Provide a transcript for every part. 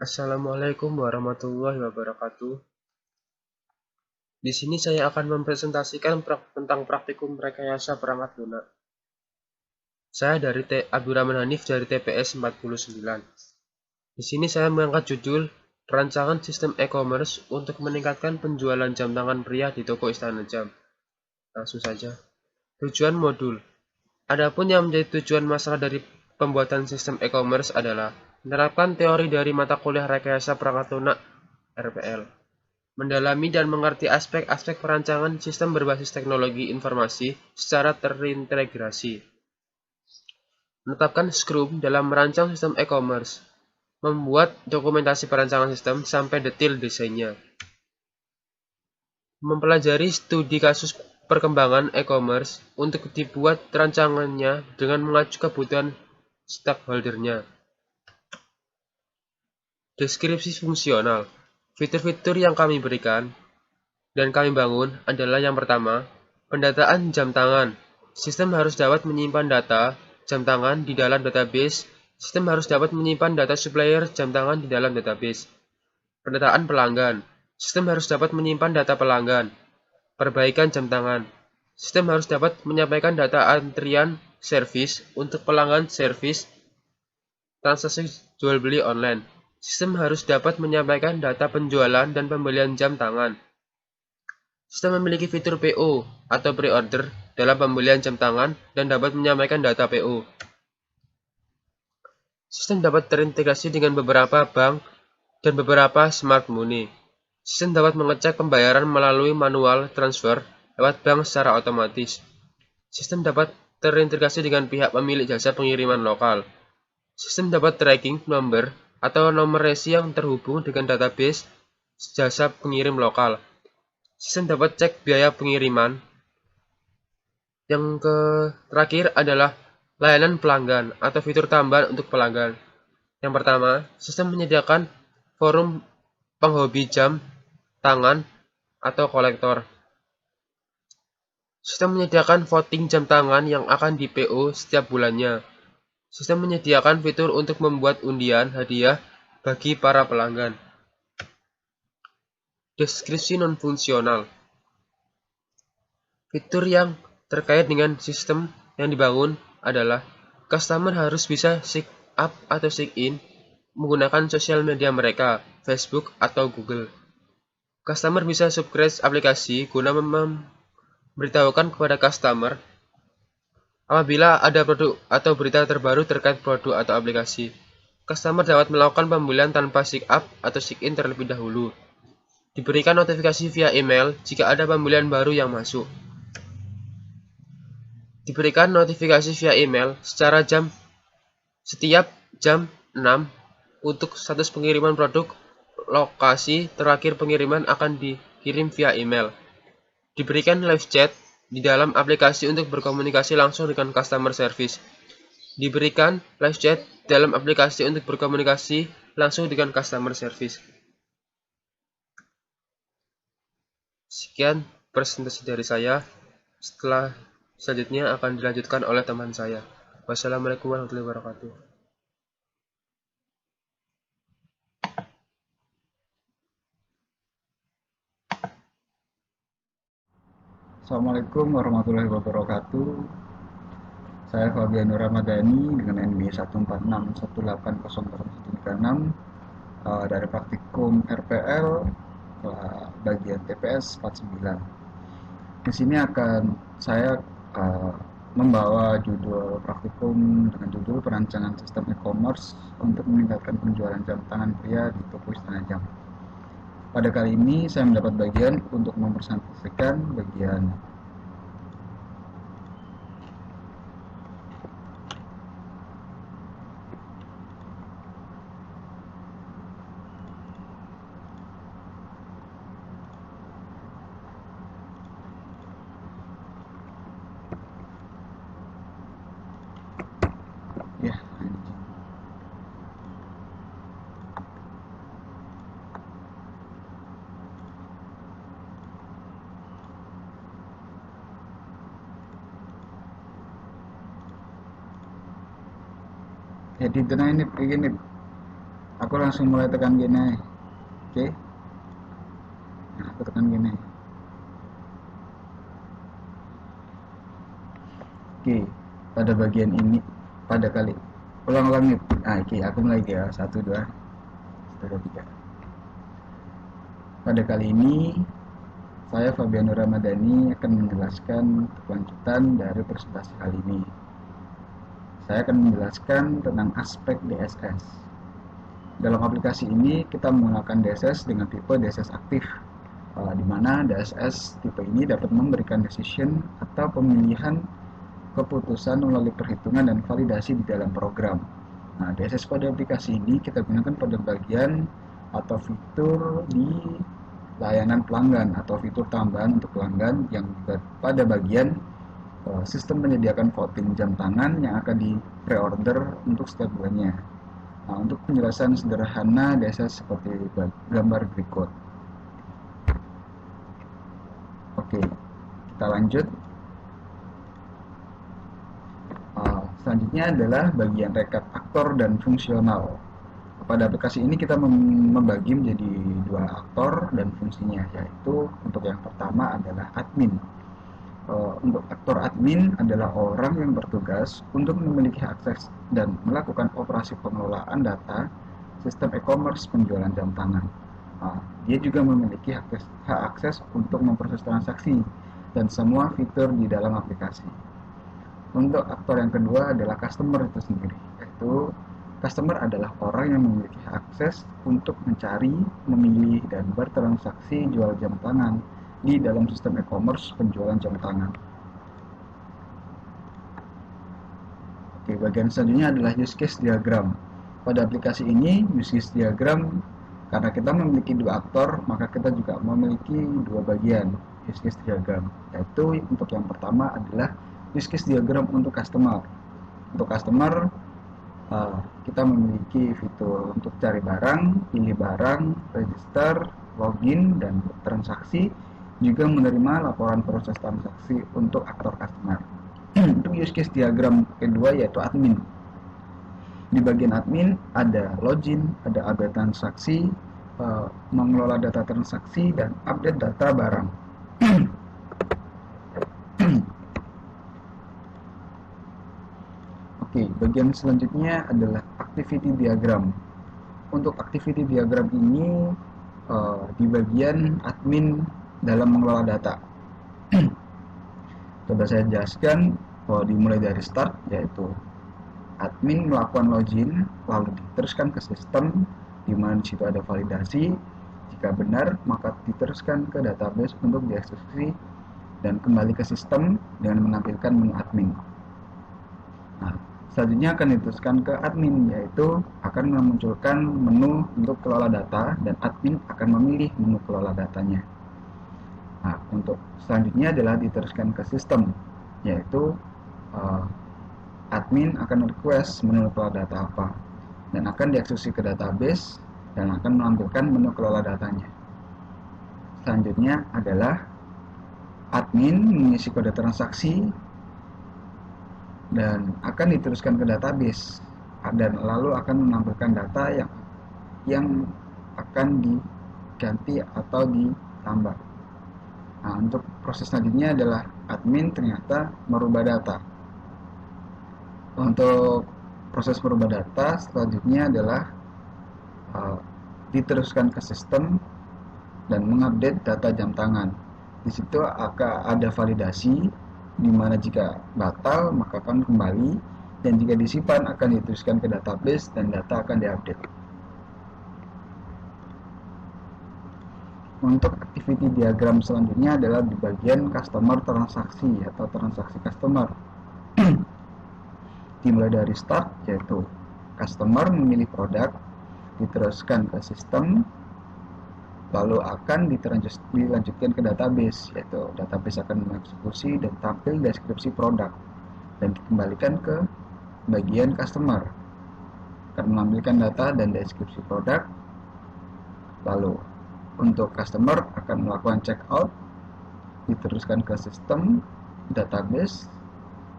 Assalamualaikum warahmatullahi wabarakatuh. Di sini saya akan mempresentasikan tentang praktikum rekayasa perangkat lunak. Saya dari Abdurrahman Hanif dari TPS 49. Di sini saya mengangkat judul Rancangan Sistem E-commerce untuk meningkatkan penjualan jam tangan pria di toko Istana Jam. Langsung saja. Tujuan modul. Adapun yang menjadi tujuan masalah dari pembuatan sistem e-commerce adalah menerapkan teori dari mata kuliah rekayasa perangkat lunak (RPL). Mendalami dan mengerti aspek-aspek perancangan sistem berbasis teknologi informasi secara terintegrasi. Menetapkan skrum dalam merancang sistem e-commerce. Membuat dokumentasi perancangan sistem sampai detail desainnya. Mempelajari studi kasus perkembangan e-commerce untuk dibuat rancangannya dengan mengacu kebutuhan stakeholdernya. Deskripsi fungsional. Fitur-fitur yang kami berikan dan kami bangun adalah yang pertama, pendataan jam tangan. Sistem harus dapat menyimpan data jam tangan di dalam database. Sistem harus dapat menyimpan data supplier jam tangan di dalam database. Pendataan pelanggan. Sistem harus dapat menyimpan data pelanggan. Perbaikan jam tangan. Sistem harus dapat menyampaikan data antrian servis untuk pelanggan servis transaksi jual beli online. Sistem harus dapat menyampaikan data penjualan dan pembelian jam tangan. Sistem memiliki fitur PO atau pre-order dalam pembelian jam tangan dan dapat menyampaikan data PO. Sistem dapat terintegrasi dengan beberapa bank dan beberapa smart money. Sistem dapat mengecek pembayaran melalui manual transfer lewat bank secara otomatis. Sistem dapat terintegrasi dengan pihak pemilik jasa pengiriman lokal. Sistem dapat tracking number atau nomor resi yang terhubung dengan database jasa pengirim lokal. Sistem dapat cek biaya pengiriman. Yang terakhir adalah layanan pelanggan atau fitur tambahan untuk pelanggan. Yang pertama, sistem menyediakan forum penghobi jam tangan atau kolektor. Sistem menyediakan voting jam tangan yang akan di PO setiap bulannya. Sistem menyediakan fitur untuk membuat undian hadiah bagi para pelanggan. Deskripsi non-fungsional. Fitur yang terkait dengan sistem yang dibangun adalah customer harus bisa sign up atau sign in menggunakan sosial media mereka, Facebook atau Google. Customer bisa subscribe aplikasi guna memberitahukan kepada customer apabila ada produk atau berita terbaru terkait produk atau aplikasi. Customer dapat melakukan pembelian tanpa sign up atau sign in terlebih dahulu. Diberikan notifikasi via email jika ada pembelian baru yang masuk. Diberikan notifikasi via email setiap jam 6 untuk status pengiriman produk. Lokasi terakhir pengiriman akan dikirim via email. Diberikan live chat di dalam aplikasi untuk berkomunikasi langsung dengan customer service. Diberikan live chat dalam aplikasi untuk berkomunikasi langsung dengan customer service. Sekian presentasi dari saya. Selanjutnya akan dilanjutkan oleh teman saya. Wassalamualaikum warahmatullahi wabarakatuh. Assalamualaikum warahmatullahi wabarakatuh. Saya Fabiano Ramadhani dengan NB 146180136 dari praktikum RPL bagian TPS 49. Di sini akan saya membawa judul praktikum dengan judul perancangan sistem e-commerce untuk meningkatkan penjualan jam tangan pria di toko Istana Jam. Pada kali ini saya mendapat bagian untuk mempresentasikan bagian ya. Jadi ini begini, Aku langsung mulai tekan gini. Oke. Nah, aku tekan gini. Oke, pada bagian ini, pada kali ulang-ulang nih. Nah, oke, aku mulai ya. 1, 2, 3. Pada kali ini, saya Fabiano Ramadhani akan menjelaskan kelanjutan dari presentasi kali ini. Saya akan menjelaskan tentang aspek DSS. Dalam aplikasi ini, kita menggunakan DSS dengan tipe DSS aktif, di mana DSS tipe ini dapat memberikan decision atau pemilihan keputusan melalui perhitungan dan validasi di dalam program. Nah, DSS pada aplikasi ini kita gunakan pada bagian atau fitur di layanan pelanggan atau fitur tambahan untuk pelanggan yang pada bagian sistem menyediakan voting jam tangan yang akan di pre-order untuk setiap bulannya. Nah, untuk penjelasan sederhana DSS seperti gambar berikut. Oke, kita lanjut. Selanjutnya adalah bagian rekap aktor dan fungsional. Pada aplikasi ini kita membagi menjadi 2 aktor dan fungsinya, yaitu untuk yang pertama adalah admin. Untuk aktor admin adalah orang yang bertugas untuk memiliki akses dan melakukan operasi pengelolaan data sistem e-commerce penjualan jam tangan. Dia juga memiliki hak akses untuk memproses transaksi dan semua fitur di dalam aplikasi. Untuk aktor yang kedua adalah customer itu sendiri, yaitu customer adalah orang yang memiliki akses untuk mencari, memilih, dan bertransaksi jual jam tangan di dalam sistem e-commerce penjualan jam tangan. Oke, bagian selanjutnya adalah use case diagram. Pada aplikasi ini, use case diagram, karena kita memiliki 2 aktor, maka kita juga memiliki 2 bagian use case diagram, yaitu untuk yang pertama adalah use case diagram untuk customer. Untuk customer, kita memiliki fitur untuk cari barang, pilih barang, register, login, dan transaksi, juga menerima laporan proses transaksi untuk aktor customer. Untuk use case diagram kedua yaitu admin. Di bagian admin ada login, ada update transaksi, mengelola data transaksi, dan update data barang. Oke, bagian selanjutnya adalah activity diagram. Untuk activity diagram ini di bagian admin dalam mengelola data. Coba saya jelaskan bahwa dimulai dari start, yaitu admin melakukan login, lalu diteruskan ke sistem, di mana di situ ada validasi. Jika benar, maka diteruskan ke database untuk dieksekusi dan kembali ke sistem dengan menampilkan menu admin. Nah, selanjutnya akan diteruskan ke admin, yaitu akan memunculkan menu untuk kelola data dan admin akan memilih menu kelola datanya. Nah, untuk selanjutnya adalah diteruskan ke sistem, yaitu admin akan request menu kelola data apa dan akan dieksekusi ke database dan akan menampilkan menu kelola datanya. Selanjutnya adalah admin mengisi kode transaksi dan akan diteruskan ke database dan lalu akan menampilkan data yang akan diganti atau ditambah. Nah, untuk proses selanjutnya adalah admin ternyata merubah data. Untuk proses merubah data selanjutnya adalah diteruskan ke sistem dan mengupdate data jam tangan. Di situ akan ada validasi, di mana jika batal maka akan kembali, dan jika disimpan akan diteruskan ke database dan data akan diupdate. Untuk activity diagram selanjutnya adalah di bagian customer transaksi atau transaksi customer. Dimulai dari start, yaitu customer memilih produk, diteruskan ke sistem, lalu akan dilanjutkan ke database, yaitu database akan mengeksekusi dan tampil deskripsi produk dan dikembalikan ke bagian customer, akan menampilkan data dan deskripsi produk. Lalu untuk customer akan melakukan checkout, diteruskan ke sistem database.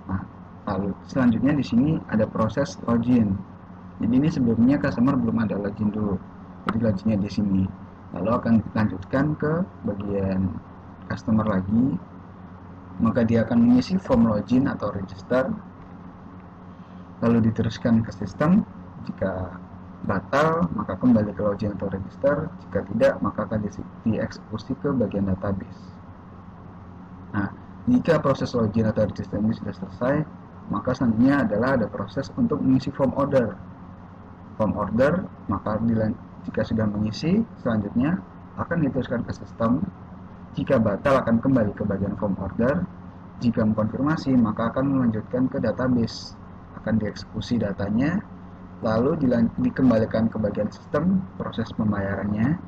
Nah, lalu selanjutnya di sini ada proses login. Jadi ini sebelumnya customer belum ada login dulu. Jadi loginnya di sini. Lalu akan dilanjutkan ke bagian customer lagi. Maka dia akan mengisi form login atau register. Lalu diteruskan ke sistem. Jika batal, maka kembali ke login atau register. Jika tidak, maka akan dieksekusi ke bagian database. Nah, jika proses login atau register ini sudah selesai, maka selanjutnya adalah ada proses untuk mengisi form order. Form order, maka jika sudah mengisi, selanjutnya akan diteruskan ke sistem. Jika batal, akan kembali ke bagian form order. Jika mengkonfirmasi, maka akan melanjutkan ke database. Akan dieksekusi datanya, lalu dikembalikan ke bagian sistem, proses pembayarannya,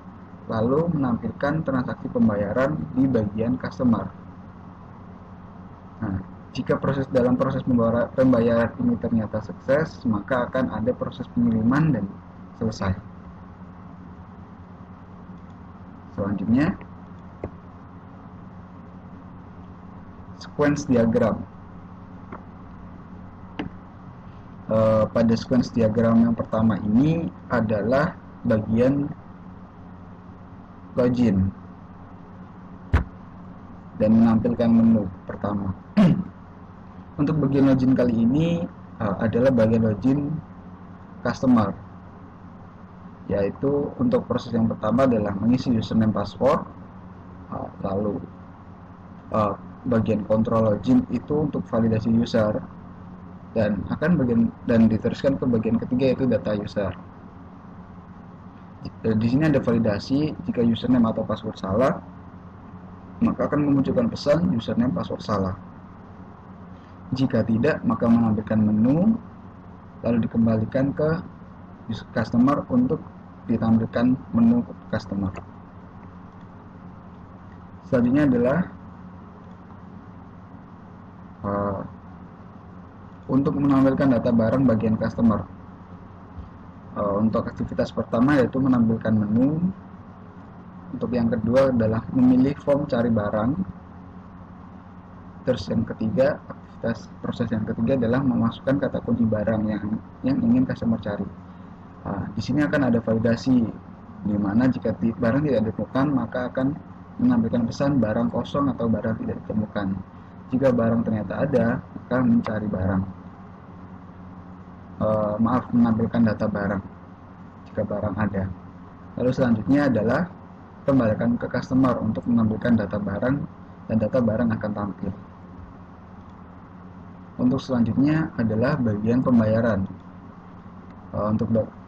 lalu menampilkan transaksi pembayaran di bagian customer. Nah, jika dalam proses pembayaran ini ternyata sukses, maka akan ada proses pengiriman dan selesai. Selanjutnya, sequence diagram. Pada sequence diagram yang pertama ini adalah bagian login dan menampilkan menu pertama. Untuk bagian login kali ini adalah bagian login customer, yaitu untuk proses yang pertama adalah mengisi username password, lalu bagian kontrol login itu untuk validasi user, dan diteruskan ke bagian ketiga yaitu data user. Di sini ada validasi. Jika username atau password salah, maka akan memunculkan pesan username password salah. Jika tidak, maka menampilkan menu, lalu dikembalikan ke customer untuk ditampilkan menu customer. Selanjutnya adalah untuk menampilkan data barang bagian customer. Untuk aktivitas pertama yaitu menampilkan menu. Untuk yang kedua adalah memilih form cari barang. Terus yang ketiga, proses yang ketiga adalah memasukkan kata kunci barang yang ingin customer cari. Di sini akan ada validasi, di mana jika barang tidak ditemukan, maka akan menampilkan pesan barang kosong atau barang tidak ditemukan. Jika barang ternyata ada, maka mencari barang. Menampilkan data barang jika barang ada. Lalu selanjutnya adalah kembalikan ke customer untuk menampilkan data barang, dan data barang akan tampil. Untuk selanjutnya adalah bagian pembayaran.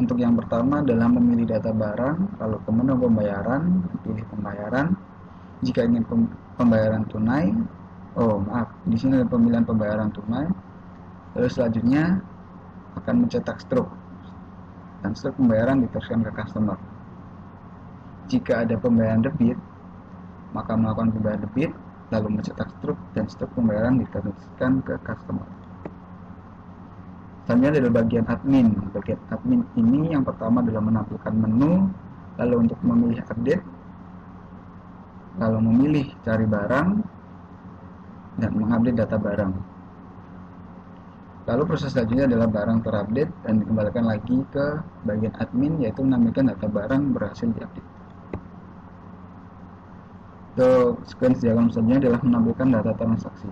Untuk yang pertama adalah memilih data barang, lalu ke menu pembayaran, pilih pembayaran. Jika ingin pembayaran tunai, di sini ada pemilihan pembayaran tunai. Lalu selanjutnya akan mencetak struk, dan struk pembayaran diteruskan ke customer. Jika ada pembayaran debit, maka melakukan pembayaran debit, lalu mencetak struk, dan struk pembayaran diteruskan ke customer. Selanjutnya adalah bagian admin. Bagian admin ini yang pertama adalah menampilkan menu, lalu untuk memilih update, lalu memilih cari barang, dan mengupdate data barang. Lalu proses selanjutnya adalah barang terupdate dan dikembalikan lagi ke bagian admin, yaitu menampilkan data barang berhasil diupdate. Untuk sequence diagram selanjutnya adalah menampilkan data transaksi.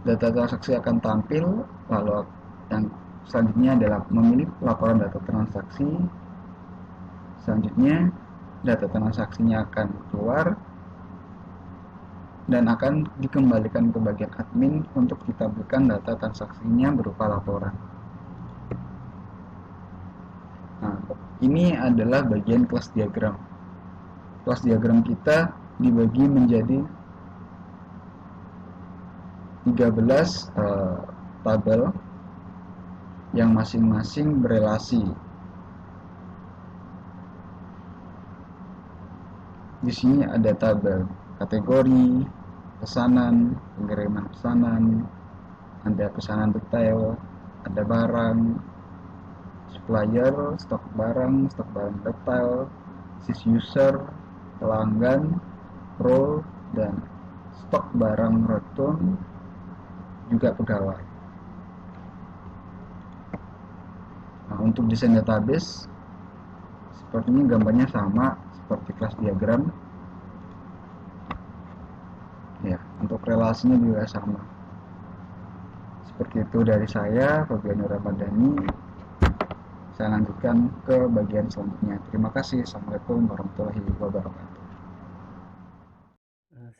Data transaksi akan tampil, lalu yang selanjutnya adalah memilih laporan data transaksi. Selanjutnya data transaksinya akan keluar dan akan dikembalikan ke bagian admin untuk ditampilkan data transaksinya berupa laporan. Nah, ini adalah bagian kelas diagram. Kelas diagram kita dibagi menjadi 13 tabel yang masing-masing berelasi. Di sini ada tabel kategori, pesanan, pengiriman pesanan, ada pesanan detail, ada barang, supplier, stok barang detail, sis user, pelanggan, pro, dan stok barang return, juga pegawai. untuk desain database sepertinya gambarnya sama seperti kelas diagram ya, untuk relasinya juga sama. Seperti itu dari saya, Fabiano Ramadhani. Saya lanjutkan ke bagian selanjutnya. Terima kasih. Assalamualaikum warahmatullahi wabarakatuh.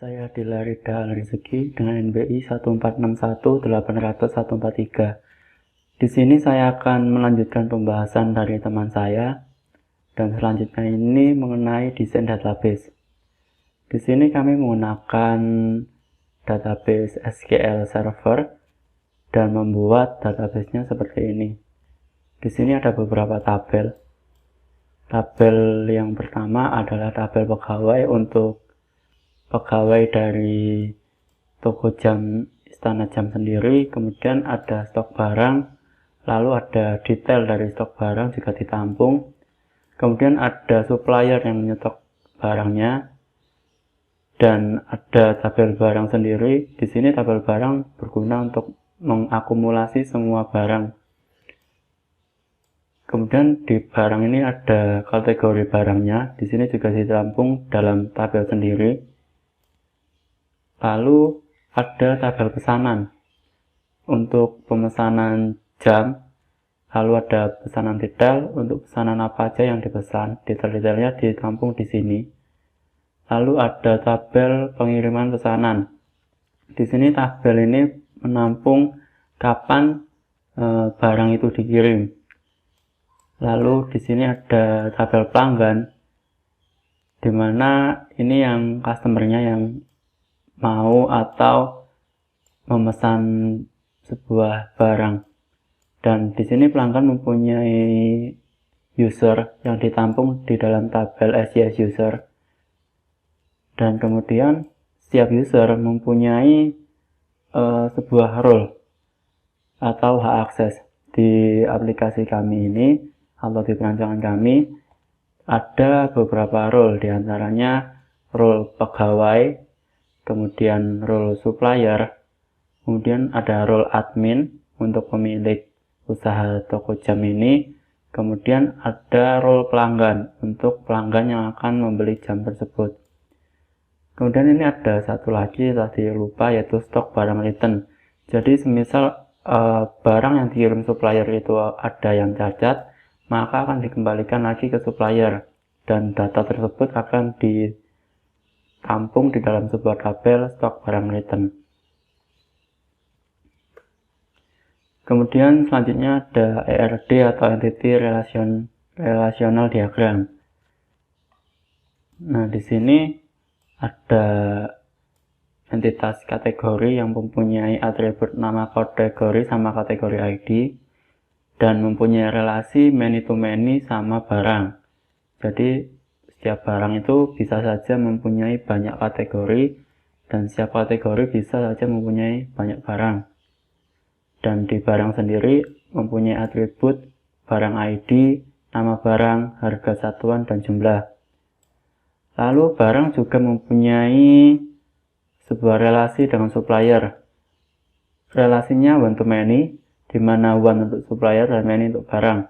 Saya Dila Rida Rezeki dengan NBI 1461800-143. Di sini saya akan melanjutkan pembahasan dari teman saya, dan selanjutnya ini mengenai desain database. Di sini kami menggunakan database SQL Server dan membuat databasenya seperti ini. Di sini ada beberapa tabel. Tabel yang pertama adalah tabel pegawai untuk pegawai dari toko jam Istana Jam sendiri, kemudian ada stok barang, lalu ada detail dari stok barang juga ditampung, kemudian ada supplier yang menyetok barangnya, dan ada tabel barang sendiri. Di sini tabel barang berguna untuk mengakumulasi semua barang. Kemudian di barang ini ada kategori barangnya, di sini juga ditampung dalam tabel sendiri. Lalu ada tabel pesanan untuk pemesanan jam, lalu ada pesanan detail untuk pesanan apa aja yang dipesan, detail-detailnya ditampung di sini. Lalu ada tabel pengiriman pesanan. Di sini tabel ini menampung kapan barang itu dikirim. Lalu di sini ada tabel pelanggan, di mana ini yang customernya yang mau atau memesan sebuah barang, dan di sini pelanggan mempunyai user yang ditampung di dalam tabel SCS user, dan kemudian setiap user mempunyai sebuah role atau hak akses. Di aplikasi kami ini atau di perancangan kami ada beberapa role, diantaranya role pegawai, kemudian role supplier, kemudian ada role admin untuk pemilik usaha toko jam ini, kemudian ada role pelanggan untuk pelanggan yang akan membeli jam tersebut. Kemudian ini ada satu lagi tadi lupa, yaitu stok barang return. Jadi semisal barang yang dikirim supplier itu ada yang cacat, maka akan dikembalikan lagi ke supplier, dan data tersebut akan ditampung di dalam sebuah tabel stok barang return. Kemudian selanjutnya ada ERD atau Entity Relational Diagram. Nah, di sini ada entitas kategori yang mempunyai atribut nama kategori sama kategori ID, dan mempunyai relasi many to many sama barang. Jadi setiap barang itu bisa saja mempunyai banyak kategori, dan setiap kategori bisa saja mempunyai banyak barang. Dan di barang sendiri mempunyai atribut barang ID, nama barang, harga satuan, dan jumlah. Lalu barang juga mempunyai sebuah relasi dengan supplier. Relasinya one to many, di mana one untuk supplier dan many untuk barang.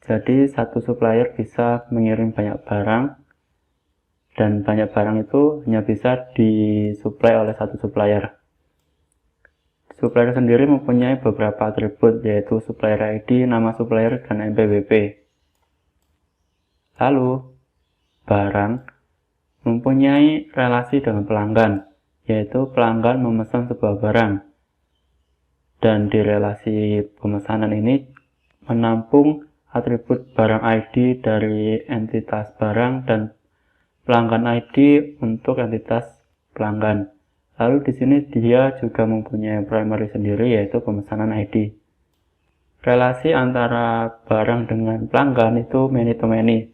Jadi satu supplier bisa mengirim banyak barang, dan banyak barang itu hanya bisa disuplai oleh satu supplier. Supplier sendiri mempunyai beberapa atribut, yaitu supplier ID, nama supplier, dan NPWP. Lalu barang mempunyai relasi dengan pelanggan, yaitu pelanggan memesan sebuah barang, dan di relasi pemesanan ini menampung atribut barang ID dari entitas barang dan pelanggan ID untuk entitas pelanggan. Lalu di sini dia juga mempunyai primary sendiri, yaitu pemesanan ID. Relasi antara barang dengan pelanggan itu many to many,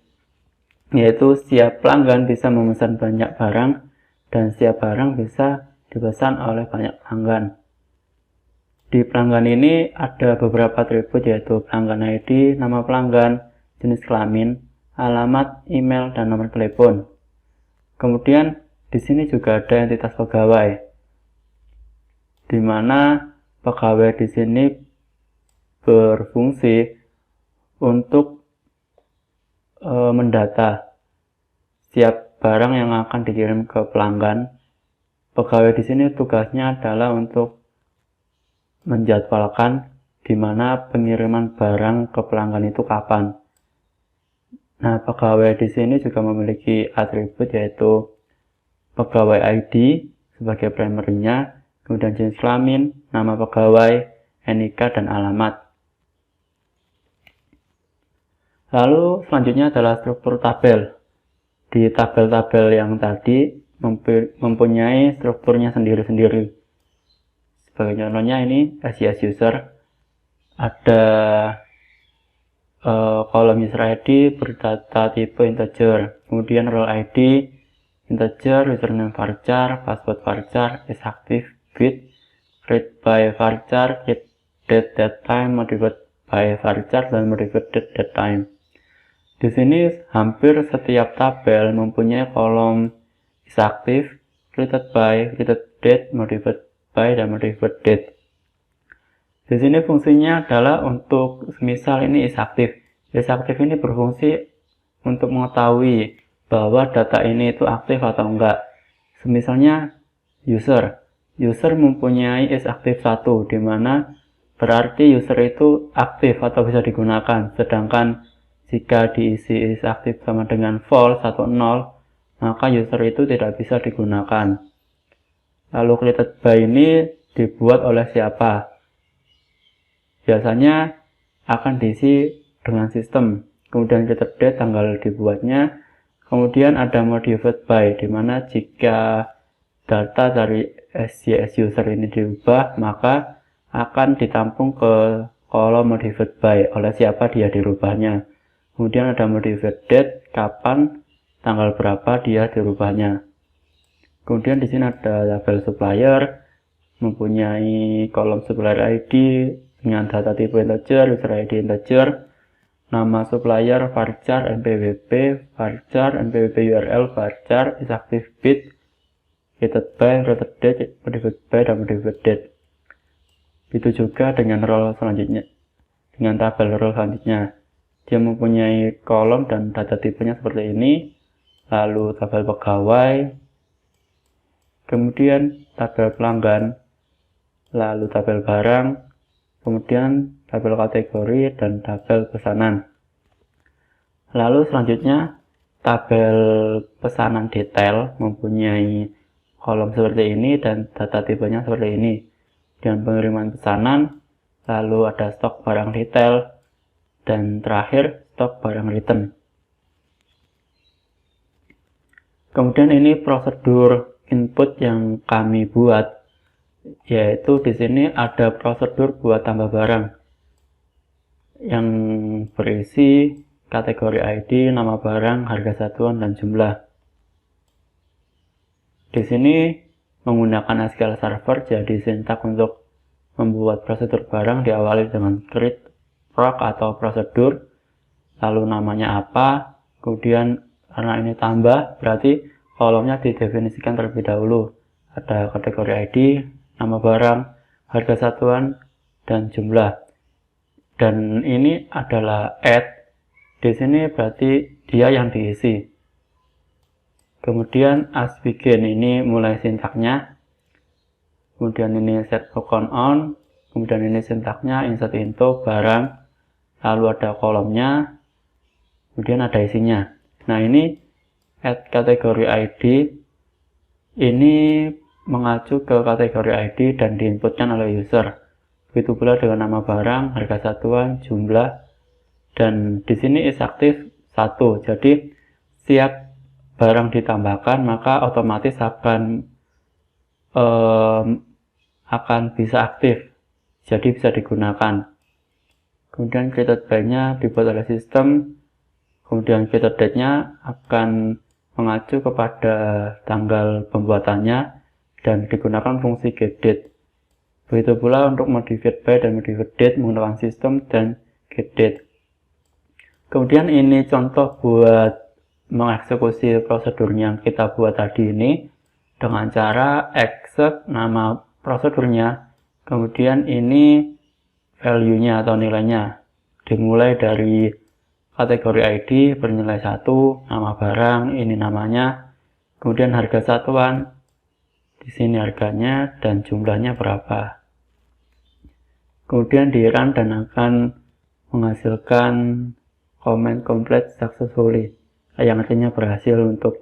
yaitu setiap pelanggan bisa memesan banyak barang, dan setiap barang bisa dipesan oleh banyak pelanggan. Di pelanggan ini ada beberapa atribut, yaitu pelanggan ID, nama pelanggan, jenis kelamin, alamat, email, dan nomor telepon. Kemudian di sini juga ada entitas pegawai, di mana pegawai di sini berfungsi untuk mendata setiap barang yang akan dikirim ke pelanggan. Pegawai di sini tugasnya adalah untuk menjadwalkan di mana pengiriman barang ke pelanggan itu kapan. Nah, pegawai di sini juga memiliki atribut yaitu pegawai ID sebagai primernya, kemudian jenis kelamin, nama pegawai, NIK, dan alamat. Lalu selanjutnya adalah struktur tabel. Di tabel-tabel yang tadi mempunyai strukturnya sendiri-sendiri. Sebagai contohnya ini SIS user, ada kolom user ID berdata tipe integer, kemudian role ID integer, username varchar, password varchar, is active bit, read by varchar, read date time, modified by varchar, dan modified date time. Di sini hampir setiap tabel mempunyai kolom is active, created by, created date, modified by, dan modified date. Di sini fungsinya adalah untuk misal ini is active. Is active ini berfungsi untuk mengetahui bahwa data ini itu aktif atau enggak. Misalnya user mempunyai is active 1, di mana berarti user itu aktif atau bisa digunakan. Sedangkan jika diisi is active sama dengan false atau 0, maka user itu tidak bisa digunakan. Lalu created by ini dibuat oleh siapa? Biasanya akan diisi dengan sistem. Kemudian created date tanggal dibuatnya. Kemudian ada modified by, di mana jika data dari SIS user ini diubah, maka akan ditampung ke kolom modified by oleh siapa dia dirubahnya. Kemudian ada modified date, kapan, tanggal berapa dia dirubahnya. Kemudian di sini ada tabel supplier, mempunyai kolom supplier ID dengan data tipe integer, user ID integer, nama supplier, varchar, npwp, varchar, npwp URL, varchar, is active bit, created by, created date, modified by, dan modified date. Itu juga dengan role selanjutnya, dengan tabel role selanjutnya. Dia mempunyai kolom dan data tipenya seperti ini, lalu tabel pegawai, kemudian tabel pelanggan, lalu tabel barang, kemudian tabel kategori, dan tabel pesanan. Lalu selanjutnya tabel pesanan detail mempunyai kolom seperti ini dan data tipenya seperti ini. Dan pengiriman pesanan, lalu ada stok barang detail, dan terakhir stok barang return. Kemudian ini prosedur input yang kami buat, yaitu di sini ada prosedur buat tambah barang yang berisi kategori ID, nama barang, harga satuan, dan jumlah. Di sini menggunakan SQL Server, jadi sintak untuk membuat prosedur barang diawali dengan create proc atau prosedur, lalu namanya apa, kemudian karena ini tambah berarti kolomnya didefinisikan terlebih dahulu. Ada kategori ID, nama barang, harga satuan, dan jumlah. Dan ini adalah add. Di sini berarti dia yang diisi. Kemudian as begin ini mulai sintaknya. Kemudian ini set account on. Kemudian ini sintaknya insert into barang. Lalu ada kolomnya. Kemudian ada isinya. Nah, ini add kategori ID. Ini mengacu ke kategori ID dan diinputkan oleh user. Begitu pula dengan nama barang, harga satuan, jumlah, dan di sini is aktif 1. Jadi setiap barang ditambahkan maka otomatis akan bisa aktif. Jadi bisa digunakan. Kemudian created by-nya dibuat oleh sistem. Kemudian created date-nya akan mengacu kepada tanggal pembuatannya dan digunakan fungsi getDate. Begitu pula untuk modified by dan modified date menggunakan sistem dan getDate. Kemudian ini contoh buat mengeksekusi prosedur yang kita buat tadi ini dengan cara exec nama prosedurnya. Kemudian ini value-nya atau nilainya. Dimulai dari kategori ID bernilai 1, nama barang, ini namanya, kemudian harga satuan, di sini harganya dan jumlahnya berapa. Kemudian di run dan akan menghasilkan comment complete successfully, yang artinya berhasil untuk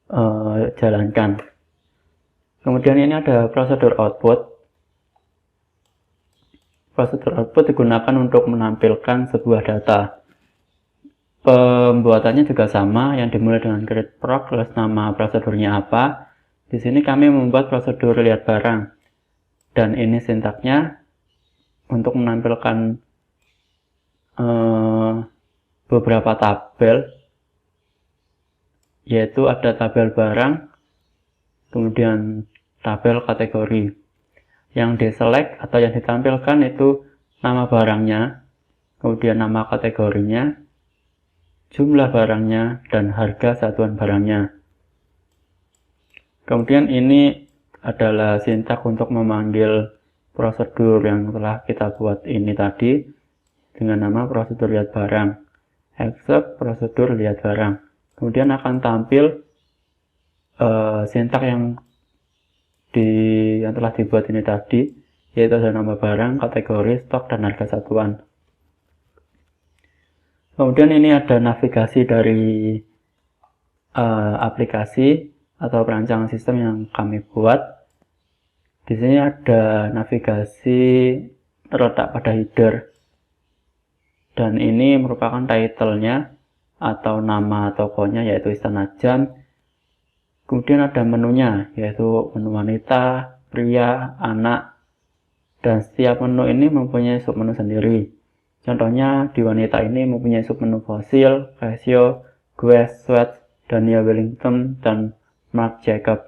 dijalankan. Kemudian ini ada prosedur output. Prosedur output digunakan untuk menampilkan sebuah data. Pembuatannya juga sama, yang dimulai dengan create proc plus nama prosedurnya apa. Di sini kami membuat prosedur lihat barang, dan ini sintaknya untuk menampilkan beberapa tabel, yaitu ada tabel barang, kemudian tabel kategori. Yang diselect atau yang ditampilkan itu nama barangnya, kemudian nama kategorinya, jumlah barangnya, dan harga satuan barangnya. Kemudian ini adalah sintak untuk memanggil prosedur yang telah kita buat ini tadi dengan nama prosedur lihat barang. Except prosedur lihat barang. Kemudian akan tampil sintak yang telah dibuat ini tadi, yaitu ada nama barang, kategori, stok, dan harga satuan. Kemudian ini ada navigasi dari aplikasi atau perancangan sistem yang kami buat. Di sini ada navigasi terletak pada header, dan ini merupakan title-nya atau nama tokonya, yaitu Istana Jam. Kemudian ada menunya, yaitu menu wanita, pria, anak, dan setiap menu ini mempunyai submenu sendiri. Contohnya di wanita ini mempunyai submenu fosil, Casio, Guess, Sweat, Daniel Wellington, dan Marc Jacob.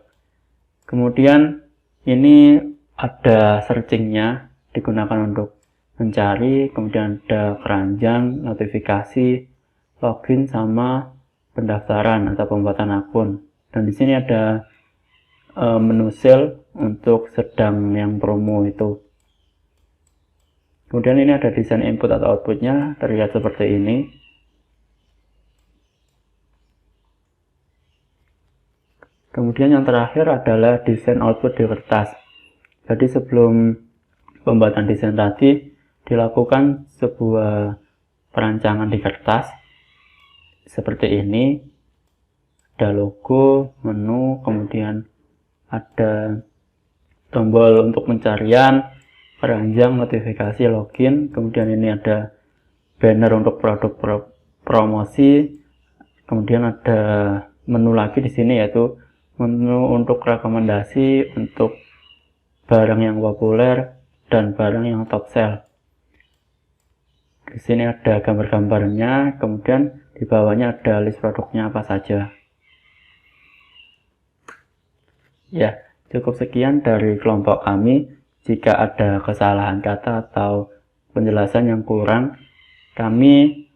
Kemudian ini ada searchingnya, digunakan untuk mencari, kemudian ada keranjang, notifikasi, login, sama pendaftaran atau pembuatan akun. Dan di sini ada menu sale untuk sedang yang promo itu. Kemudian ini ada desain input atau outputnya, terlihat seperti ini. Kemudian yang terakhir adalah desain output di kertas. Jadi sebelum pembuatan desain tadi, dilakukan sebuah perancangan di kertas seperti ini. Ada logo, menu, kemudian ada tombol untuk pencarian, keranjang, notifikasi, login. Kemudian ini ada banner untuk produk promosi. Kemudian ada menu lagi di sini, yaitu menu untuk rekomendasi, untuk barang yang populer dan barang yang top sell. Di sini ada gambar-gambarnya, kemudian di bawahnya ada list produknya apa saja. Ya, cukup sekian dari kelompok kami. Jika ada kesalahan kata atau penjelasan yang kurang, kami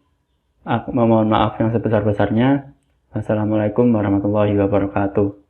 memohon maaf yang sebesar-besarnya. Wassalamualaikum warahmatullahi wabarakatuh.